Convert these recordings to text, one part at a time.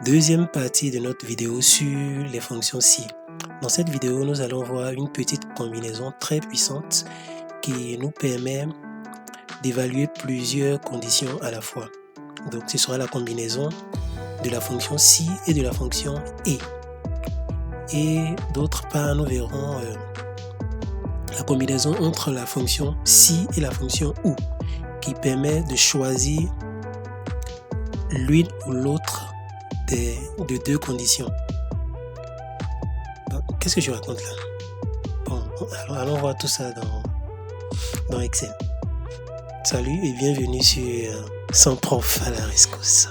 Deuxième partie de notre vidéo sur les fonctions si. Dans cette vidéo, nous allons voir une petite combinaison très puissante qui nous permet d'évaluer plusieurs conditions à la fois. Donc, ce sera la combinaison de la fonction si et de la fonction et. Et d'autre part, nous verrons la combinaison entre la fonction si et la fonction ou, qui permet de choisir l'une ou l'autre de deux conditions. Qu'est-ce que je raconte là? Bon, alors allons voir tout ça dans Excel. Salut et bienvenue sur Sans Prof à la rescousse.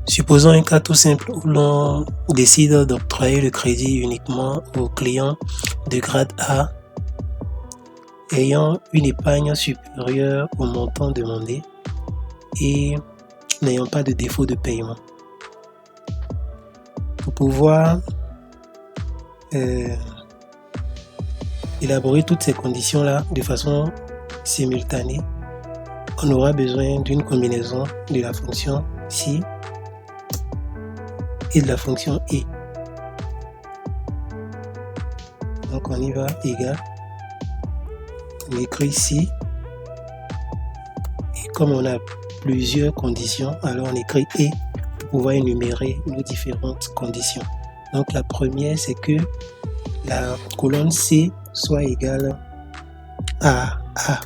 Supposons un cas tout simple où l'on décide d'octroyer le crédit uniquement aux clients de grade A ayant une épargne supérieure au montant demandé et n'ayant pas de défaut de paiement. Pour pouvoir élaborer toutes ces conditions-là de façon simultanée, on aura besoin d'une combinaison de la fonction si et de la fonction et. Donc on y va, égal. On écrit ici, et comme on a plusieurs conditions, alors on écrit et pour pouvoir énumérer nos différentes conditions. Donc la première, c'est que la colonne C soit égale à A.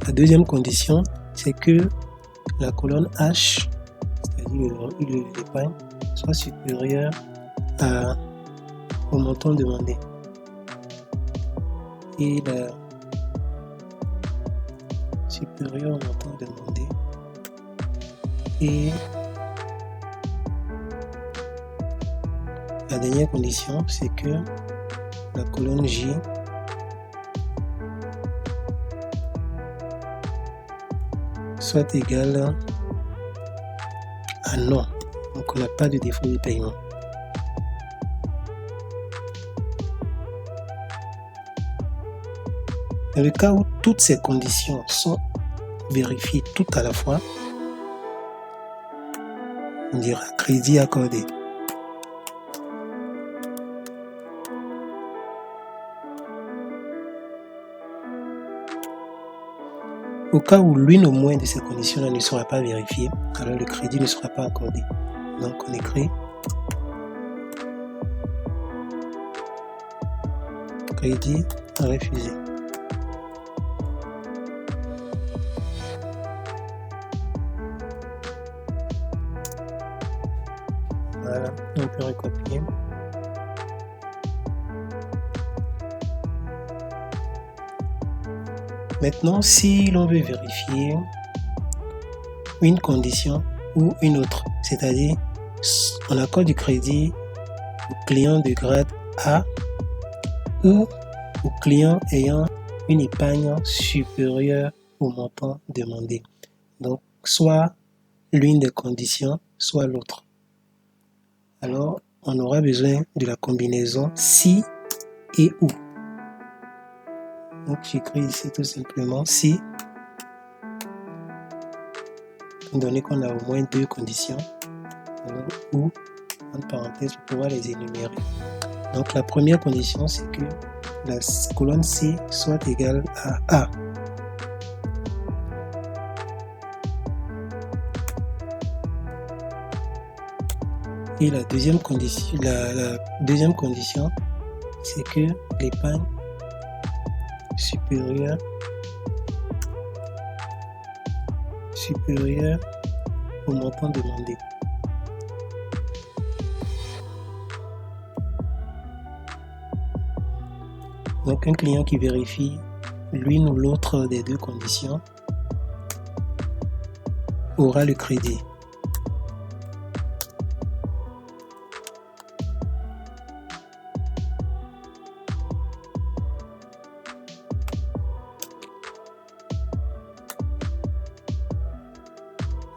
La deuxième condition, c'est que la colonne H, c'est-à-dire l'épargne, soit supérieure au montant demandé. Et la supérieure au montant demandé. Et la dernière condition, c'est que la colonne J soit égale à non. Donc on n'a pas de défaut de paiement. Dans le cas où toutes ces conditions sont vérifiées tout à la fois, on dira crédit accordé. Au cas où l'une au moins de ces conditions-là ne sera pas vérifiée, alors le crédit ne sera pas accordé. Donc on écrit crédit refusé. Voilà, on peut recopier. Maintenant, si l'on veut vérifier une condition ou une autre, c'est-à-dire on accorde du crédit au client de grade A ou au client ayant une épargne supérieure au montant demandé. Donc, soit l'une des conditions, soit l'autre. Alors, on aura besoin de la combinaison si et ou. Donc, j'écris ici tout simplement si, donné qu'on a au moins deux conditions, ou, entre parenthèses, pour pouvoir les énumérer. Donc, la première condition, c'est que la colonne C soit égale à A. Et la deuxième condition, c'est que l'épargne supérieure au montant demandé. Donc un client qui vérifie l'une ou l'autre des deux conditions aura le crédit.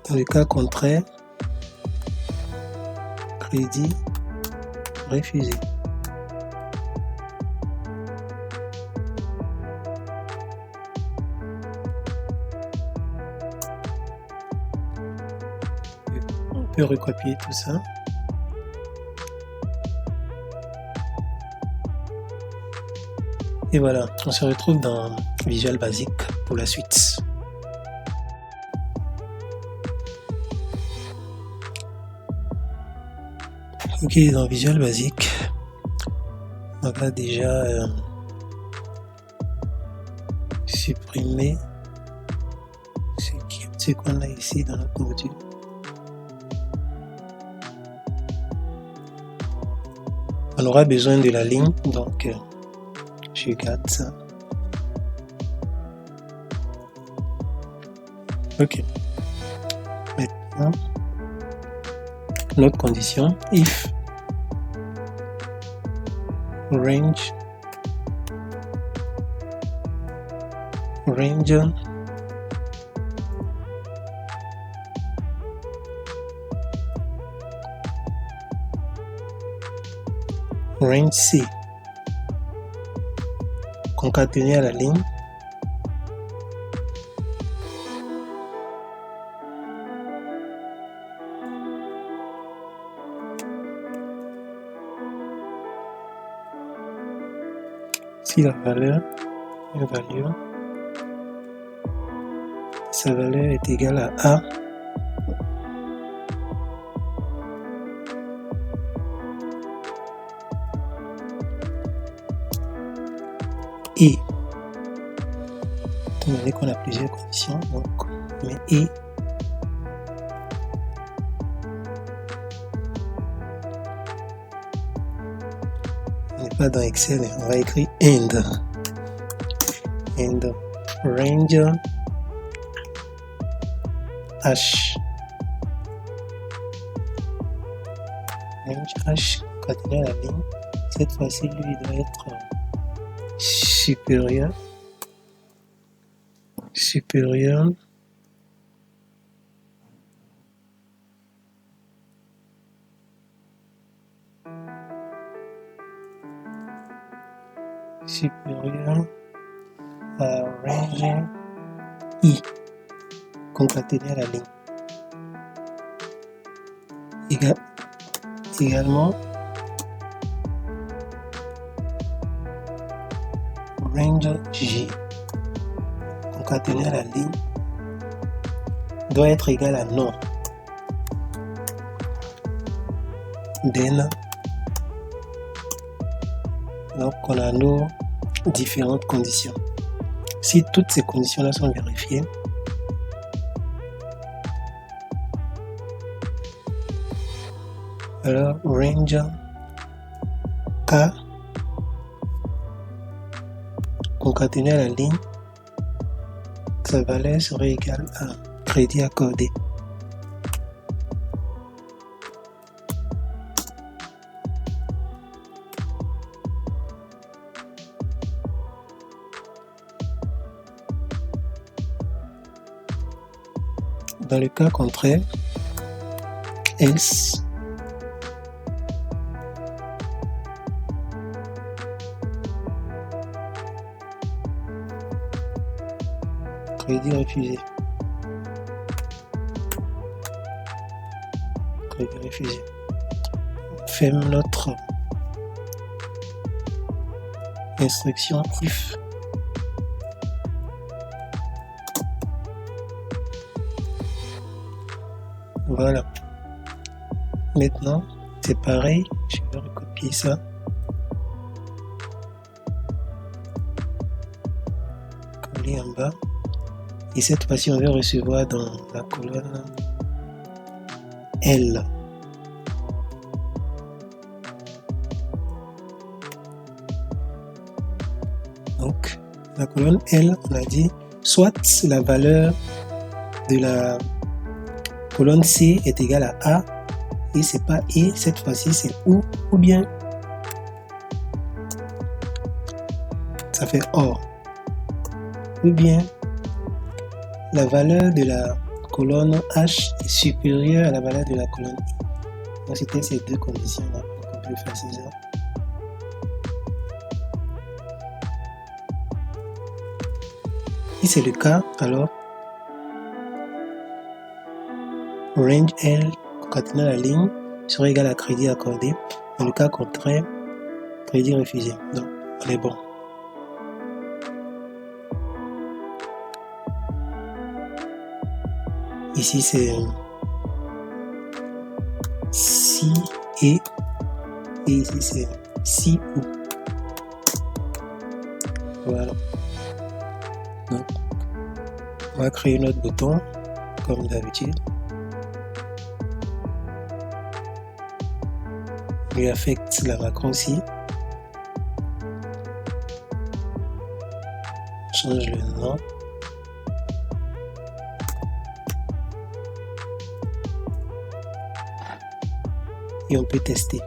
Dans le cas contraire, crédit refusé. peux recopier tout ça. Et voilà, on se retrouve dans Visual Basic pour la suite. Ok, dans Visual Basic, on va déjà supprimer ce qu'on a ici dans notre module. On aura besoin de la ligne, donc je garde ça. Ok. Maintenant, notre condition, if range C concaténé à la ligne si la valeur sa valeur est égale à A et étant donné qu'on a plusieurs conditions, donc on met et on n'est pas dans Excel, on va écrire and range H concaténé à la ligne. Cette fois-ci lui doit être supérieur à range I concaténé à la ligne également range G concaténé à la ligne doit être égal à non. Then, donc on a nos différentes conditions. Si toutes ces conditions-là sont vérifiées, alors range K concaténé à la ligne, sa valeur serait égale à crédit accordé. Dans le cas contraire, else crédit refusé. On ferme notre instruction if. Voilà. Maintenant, c'est pareil. Je vais recopier ça. Coller en bas. Et cette fois-ci, on va recevoir dans la colonne L. Donc, la colonne L, on a dit, soit la valeur de la colonne C est égale à A, et c'est pas et, cette fois-ci c'est ou bien ça fait or, ou bien la valeur de la colonne H est supérieure à la valeur de la colonne I. Donc c'était ces deux conditions-là pour qu'on puisse faire ça. Si c'est le cas, alors range L concaténant la ligne sera égal à crédit accordé. Dans le cas contraire, crédit refusé. Donc, on est bon. Ici, c'est si et ici, c'est si ou. Voilà. Donc, on va créer notre bouton comme d'habitude. On lui affecte la macron aussi. Change le nom. Et on peut tester.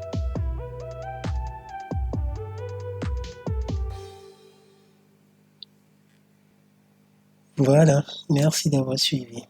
Voilà, merci d'avoir suivi.